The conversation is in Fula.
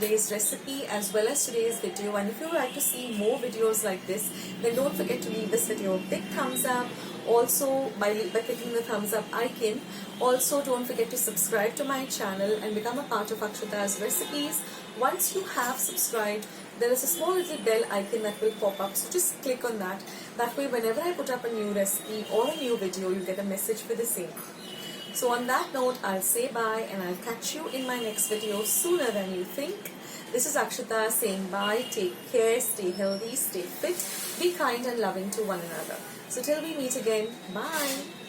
today's recipe as well as today's video, and if you would like to see more videos like this, then don't forget to leave this video a big thumbs up. Also by clicking the thumbs up icon. Also don't forget to subscribe to my channel and become a part of Akshata's Recipes. Once you have subscribed, there is a small little bell icon that will pop up, so just click on that. That way whenever I put up a new recipe or a new video, you get a message for the same. So on that note, I'll say bye and I'll catch you in my next video sooner than you think. This is Akshata saying bye, take care, stay healthy, stay fit, be kind and loving to one another. So till we meet again, bye.